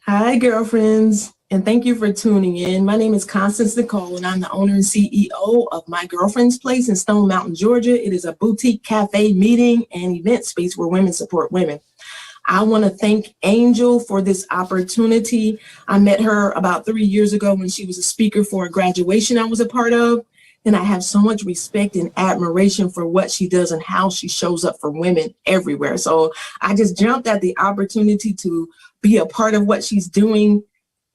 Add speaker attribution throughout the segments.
Speaker 1: Hi, girlfriends, and thank you for tuning in. My name is Constance Spruill, and I'm the owner and CEO of My Girlfriend's Place in Stone Mountain, Georgia. It is a boutique cafe, meeting, and event space where women support women. I want to thank Angel for this opportunity. I met her about 3 years ago when she was a speaker for a graduation I was a part of, and I have so much respect and admiration for what she does and how she shows up for women everywhere. So I just jumped at the opportunity to be a part of what she's doing,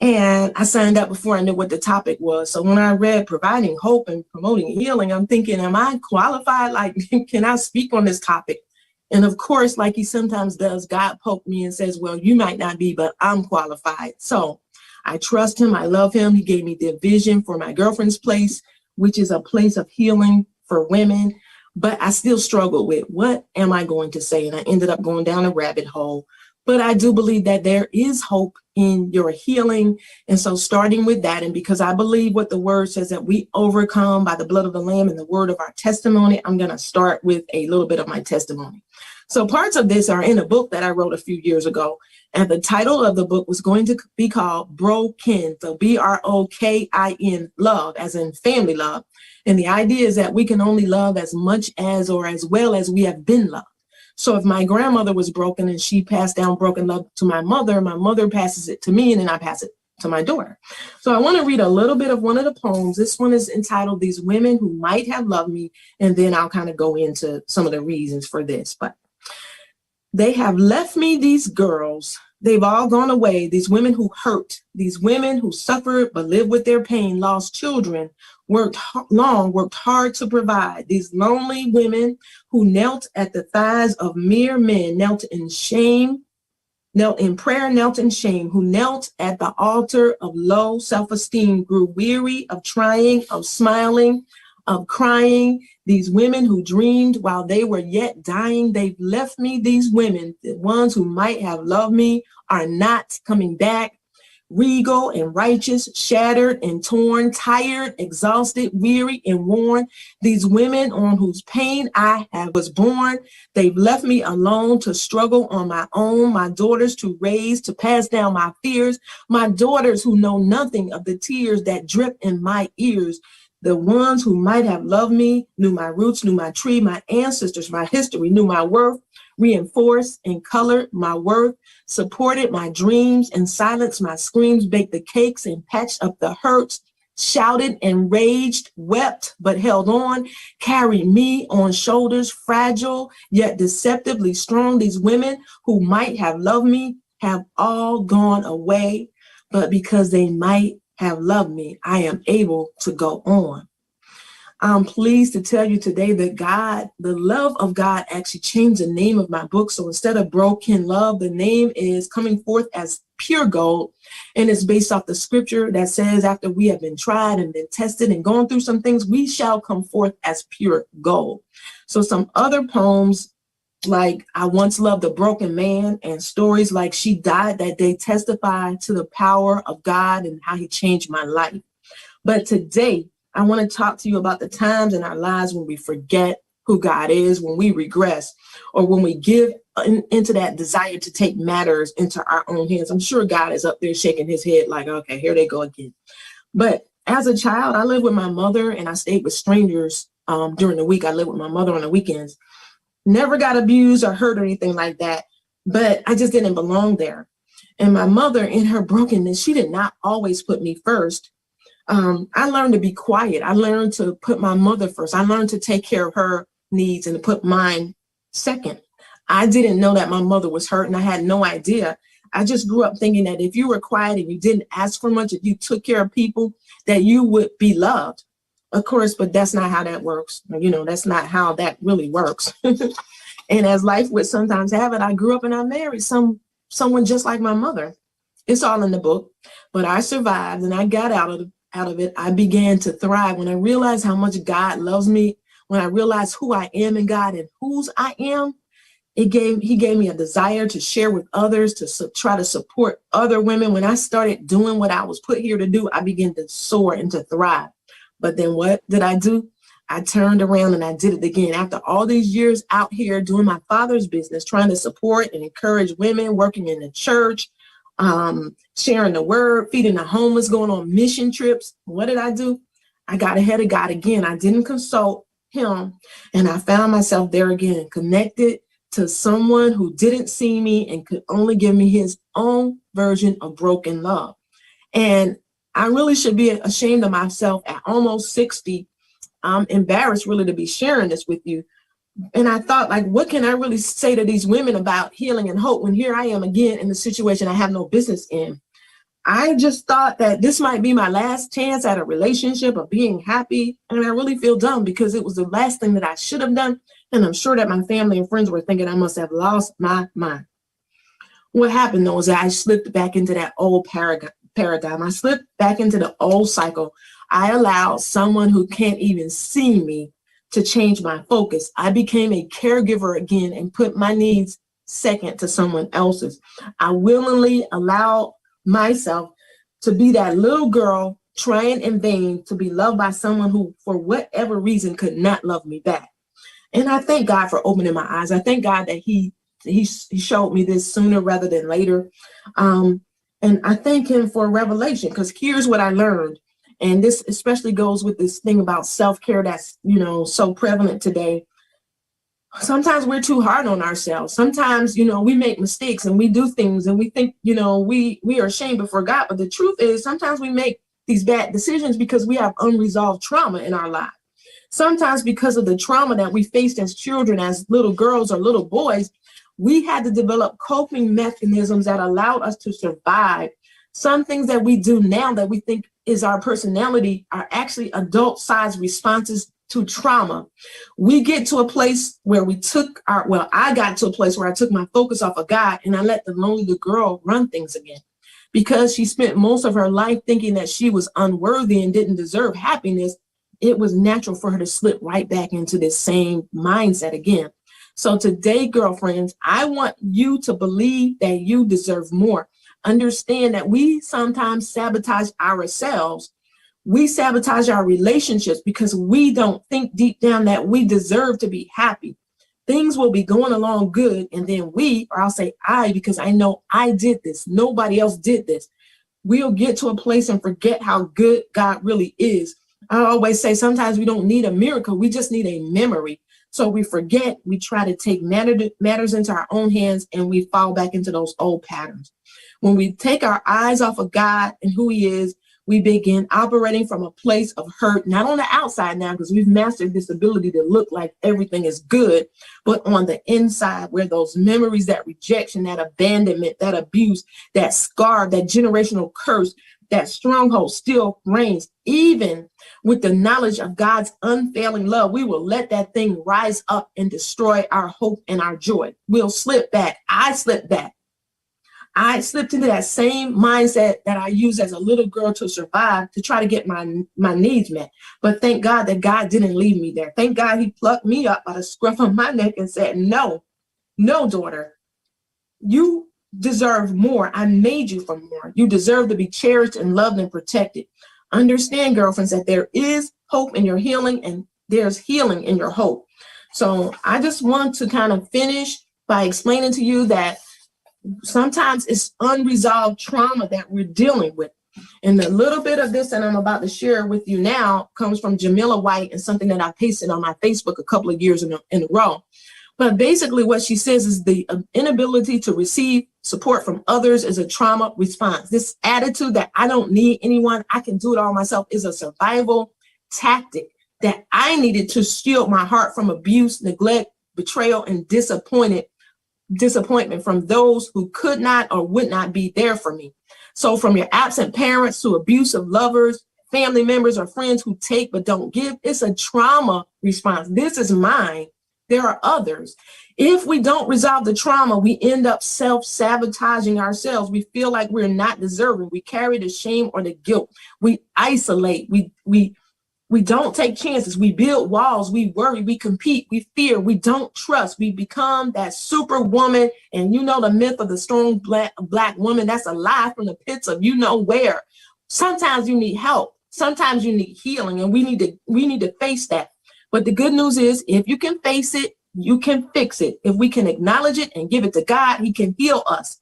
Speaker 1: and I signed up before I knew what the topic was. So when I read providing hope and promoting healing, I'm thinking, am I qualified? Like, can I speak on this topic? And of course, like he sometimes does, God poked me and says, well, you might not be, but I'm qualified. So I trust him. I love him. He gave me the vision for My Girlfriend's Place, which is a place of healing for women. But I still struggled with, what am I going to say? And I ended up going down a rabbit hole. But I do believe that there is hope in your healing. And so starting with that, and because I believe what the word says, that we overcome by the blood of the Lamb and the word of our testimony, I'm going to start with a little bit of my testimony. So parts of this are in a book that I wrote a few years ago. And the title of the book was going to be called Broken. So BROKIN, love, as in family love. And the idea is that we can only love as much as or as well as we have been loved. So if my grandmother was broken and she passed down broken love to my mother passes it to me, and then I pass it to my daughter. So I want to read a little bit of one of the poems. This one is entitled These Women Who Might Have Loved Me, and then I'll kind of go into some of the reasons for this. But they have left me, these girls. They've all gone away. These women who hurt, these women who suffered but lived with their pain, lost children, worked hard to provide. These lonely women who knelt at the thighs of mere men, knelt in shame, knelt in prayer, knelt in shame, who knelt at the altar of low self-esteem, grew weary of trying, of smiling, of crying. These women who dreamed while they were yet dying, they've left me, these women, the ones who might have loved me, are not coming back. Regal and righteous, shattered and torn, tired, exhausted, weary and worn. These women on whose pain I was born, they've left me alone to struggle on my own. My daughters to raise, to pass down my fears. My daughters who know nothing of the tears that drip in my ears. The ones who might have loved me, knew my roots, knew my tree, my ancestors, my history, knew my worth, reinforced and colored my worth, supported my dreams and silenced my screams, baked the cakes and patched up the hurts, shouted and raged, wept but held on, carried me on shoulders, fragile yet deceptively strong. These women who might have loved me have all gone away, but because they might have loved me, I am able to go on. I'm pleased to tell you today that God, the love of God, actually changed the name of my book. So instead of Broken Love, the name is coming forth as Pure Gold. And it's based off the scripture that says, after we have been tried and been tested and gone through some things, we shall come forth as pure gold. So some other poems, like I Once Loved a Broken Man, and stories like She Died That Day, testify to the power of God and how he changed my life. But today, I want to talk to you about the times in our lives when we forget who God is, when we regress, or when we give into that desire to take matters into our own hands. I'm sure God is up there shaking his head like, okay, here they go again. But as a child, I lived with my mother and I stayed with strangers during the week. I lived with my mother on the weekends. Never got abused or hurt or anything like that, but I just didn't belong there. And my mother, in her brokenness, she did not always put me first. I learned to be quiet. I learned to put my mother first. I learned to take care of her needs and to put mine second. I didn't know that my mother was hurt, and I had no idea. I just grew up thinking that if you were quiet and you didn't ask for much, if you took care of people, that you would be loved. of course, but that's not how that works. You know, that's not how that really works. And as life would sometimes have it, I grew up and I married someone just like my mother. It's all in the book, but I survived and I got out of it. I began to thrive when I realized how much God loves me. When I realized who I am in God and whose I am, he gave me a desire to share with others, to try to support other women. When I started doing what I was put here to do, I began to soar and to thrive. But then what did I do? I turned around and I did it again. After all these years out here doing my Father's business, trying to support and encourage women, working in the church, sharing the word, feeding the homeless, going on mission trips. What did I do? I got ahead of God again. I didn't consult him, and I found myself there again, connected to someone who didn't see me and could only give me his own version of broken love. And I really should be ashamed of myself at almost 60. I'm embarrassed really to be sharing this with you. And I thought, like, what can I really say to these women about healing and hope when here I am again in the situation I have no business in? I just thought that this might be my last chance at a relationship of being happy. And I really feel dumb because it was the last thing that I should have done. And I'm sure that my family and friends were thinking I must have lost my mind. What happened though is that I slipped back into that old paradigm. I slipped back into the old cycle. I allowed someone who can't even see me to change my focus. I became a caregiver again and put my needs second to someone else's. I willingly allowed myself to be that little girl trying in vain to be loved by someone who, for whatever reason, could not love me back. And I thank God for opening my eyes. I thank God that he showed me this sooner rather than later. And I thank him for revelation, because here's what I learned. And this especially goes with this thing about self-care that's, you know, so prevalent today. Sometimes we're too hard on ourselves. Sometimes, you know, we make mistakes and we do things and we think, you know, we are ashamed before God. But the truth is sometimes we make these bad decisions because we have unresolved trauma in our lives. Sometimes because of the trauma that we faced as children, as little girls or little boys, we had to develop coping mechanisms that allowed us to survive. Some things that we do now that we think is our personality are actually adult-sized responses to trauma. We get to a place where I got to a place where I took my focus off of God and I let the lonely girl run things again. Because she spent most of her life thinking that she was unworthy and didn't deserve happiness, it was natural for her to slip right back into this same mindset again. So today, girlfriends, I want you to believe that you deserve more. Understand that we sometimes sabotage ourselves. We sabotage our relationships because we don't think deep down that we deserve to be happy. Things will be going along good, and then I'll say I, because I know I did this. Nobody else did this. We'll get to a place and forget how good God really is. I always say sometimes we don't need a miracle. We just need a memory. So we forget, we try to take matters into our own hands, and we fall back into those old patterns. When we take our eyes off of God and who he is, we begin operating from a place of hurt, not on the outside now, because we've mastered this ability to look like everything is good, but on the inside, where those memories, that rejection, that abandonment, that abuse, that scar, that generational curse, that stronghold still reigns. Even with the knowledge of God's unfailing love, we will let that thing rise up and destroy our hope and our joy. We'll slip back. I slipped back. I slipped into that same mindset that I used as a little girl to survive, to try to get my needs met. But thank God that God didn't leave me there. Thank God he plucked me up by the scruff of my neck and said, no, daughter, you deserve more. I made you for more. You deserve to be cherished and loved and protected. Understand, girlfriends, that there is hope in your healing, and there's healing in your hope. So I just want to kind of finish by explaining to you that sometimes it's unresolved trauma that we're dealing with. And a little bit of this that I'm about to share with you now comes from Jamila White, and something that I pasted on my Facebook a couple of years in a row. But basically what she says is the inability to receive support from others is a trauma response. This attitude that I don't need anyone, I can do it all myself, is a survival tactic that I needed to shield my heart from abuse, neglect, betrayal, and disappointment from those who could not or would not be there for me. So from your absent parents to abusive lovers, family members or friends who take but don't give. It's a trauma response. This is mine. There are others. If we don't resolve the trauma, we end up self-sabotaging ourselves. We feel like we're not deserving. We carry the shame or the guilt. We isolate. We don't take chances. We build walls. We worry. We compete. We fear. We don't trust. We become that superwoman. And you know the myth of the strong black woman, that's a lie from the pits of you know where. Sometimes you need help. Sometimes you need healing, and we need to face that. But the good news is, if you can face it, you can fix it. If we can acknowledge it and give it to God, he can heal us.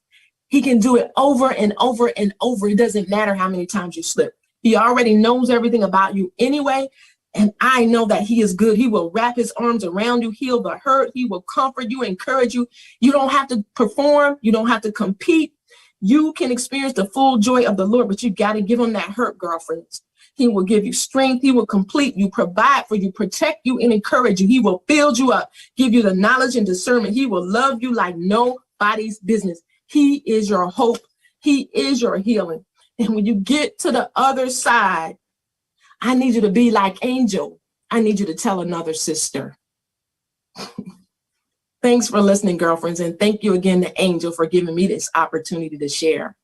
Speaker 1: He can do it over and over and over. It doesn't matter how many times you slip. He already knows everything about you anyway. And I know that he is good. He will wrap his arms around you, heal the hurt. He will comfort you, encourage you. You don't have to perform. You don't have to compete. You can experience the full joy of the Lord, but you got to give him that hurt, girlfriends. He will give you strength. He will complete you, provide for you, protect you, and encourage you. He will build you up, give you the knowledge and discernment. He will love you like nobody's business. He is your hope. He is your healing. And when you get to the other side, I need you to be like Angel. I need you to tell another sister. Thanks for listening, girlfriends. And thank you again to Angel for giving me this opportunity to share.